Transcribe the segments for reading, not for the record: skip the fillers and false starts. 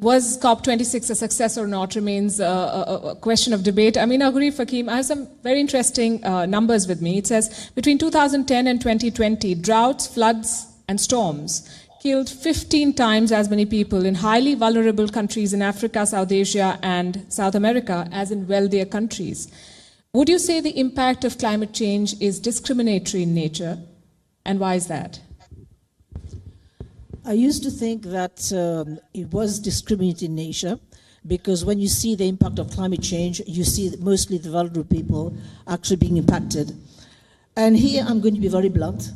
Was COP26 a success or not remains a question of debate. Ameenah Gurib-Fakim, I have some very interesting numbers with me. It says between 2010 and 2020, droughts, floods and storms killed 15 times as many people in highly vulnerable countries in Africa, South Asia and South America as in wealthier countries. Would you say the impact of climate change is discriminatory in nature, and why is that? I used to think that it was discriminatory in nature, because when you see the impact of climate change, you see that mostly the vulnerable people actually being impacted. And here I'm going to be very blunt.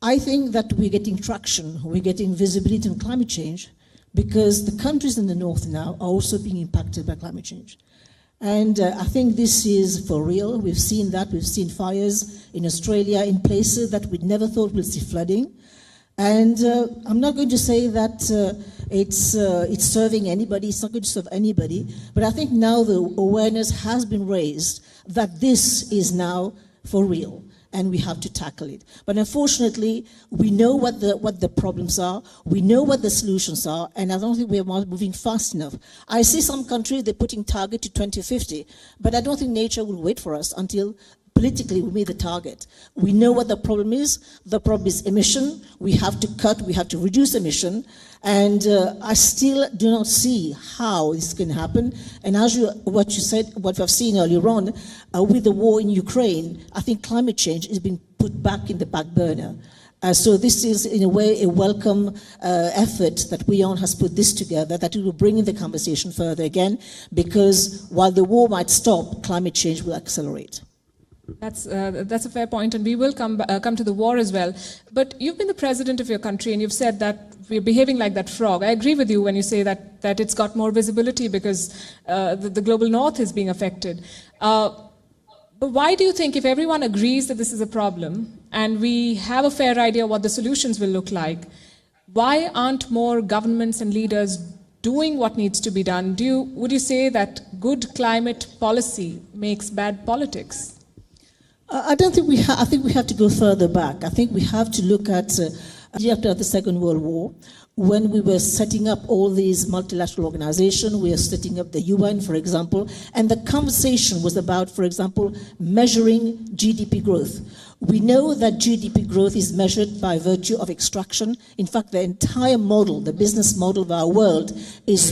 I think that we're getting traction, we're getting visibility on climate change, because the countries in the north now are also being impacted by climate change. And I think this is for real. We've seen that. We've seen fires in Australia in places that we never thought we'd see flooding. And I'm not going to say that it's serving anybody, it's not going to serve anybody, but I think now the awareness has been raised that this is now for real, and we have to tackle it. But unfortunately, we know what the problems are, we know what the solutions are, and I don't think we're moving fast enough. I see some countries, they're putting target to 2050, but I don't think nature will wait for us until politically we made the target. We know what the problem is. The problem is emission. We have to cut, we have to reduce emission. And I still do not see how this can happen. And as what you said, what we've seen earlier on, with the war in Ukraine, I think climate change is being put back in the back burner. So this is, in a way, a welcome effort that WION has put this together, that it will bring in the conversation further again, because while the war might stop, climate change will accelerate. That's a fair point, and we will come to the war as well. But you've been the president of your country, and you've said that we're behaving like that frog. I agree with you when you say that it's got more visibility because the global north is being affected. But why do you think, if everyone agrees that this is a problem, and we have a fair idea what the solutions will look like, why aren't more governments and leaders doing what needs to be done? Would you say that good climate policy makes bad politics? I don't think we have. I think we have to go further back. I think we have to look at after the Second World War, when we were setting up all these multilateral organizations. We were setting up the UN, for example, and the conversation was about, for example, measuring GDP growth. We know that GDP growth is measured by virtue of extraction. In fact, the entire model, the business model of our world, is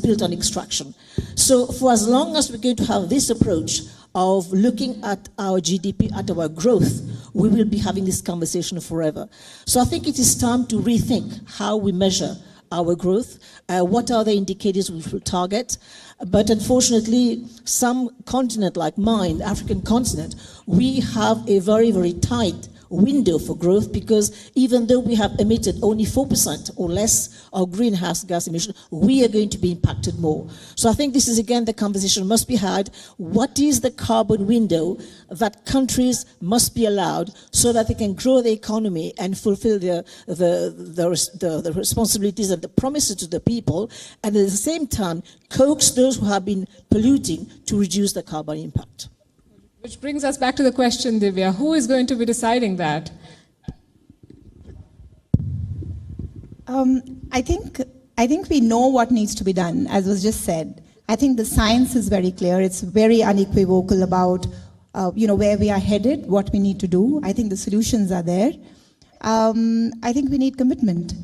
built on extraction. So for as long as we're going to have this approach of looking at our GDP, at our growth, we will be having this conversation forever. So I think it is time to rethink how we measure our growth, what are the indicators we will target. But unfortunately, some continent like mine, the African continent, we have a very, very tight window for growth, because even though we have emitted only 4% or less of greenhouse gas emission, we are going to be impacted more. So I think this is, again, the conversation must be had. What is the carbon window that countries must be allowed so that they can grow the economy and fulfill the responsibilities and the promises to the people, and at the same time coax those who have been polluting to reduce the carbon impact? Which brings us back to the question, Divya, who is going to be deciding that? I think we know what needs to be done, as was just said. I think the science is very clear. It's very unequivocal about where we are headed, what we need to do. I think the solutions are there. I think we need commitment.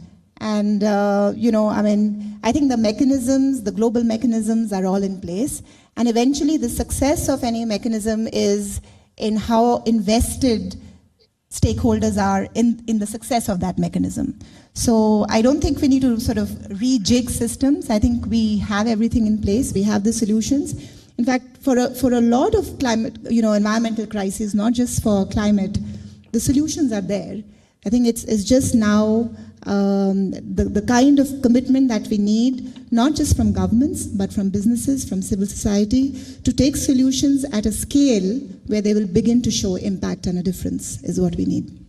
And, I think the mechanisms, the global mechanisms are all in place. And eventually the success of any mechanism is in how invested stakeholders are in the success of that mechanism. So I don't think we need to sort of rejig systems. I think we have everything in place. We have the solutions. In fact, for a lot of climate, environmental crises, not just for climate, the solutions are there. I think it's just now the kind of commitment that we need, not just from governments, but from businesses, from civil society, to take solutions at a scale where they will begin to show impact and a difference is what we need.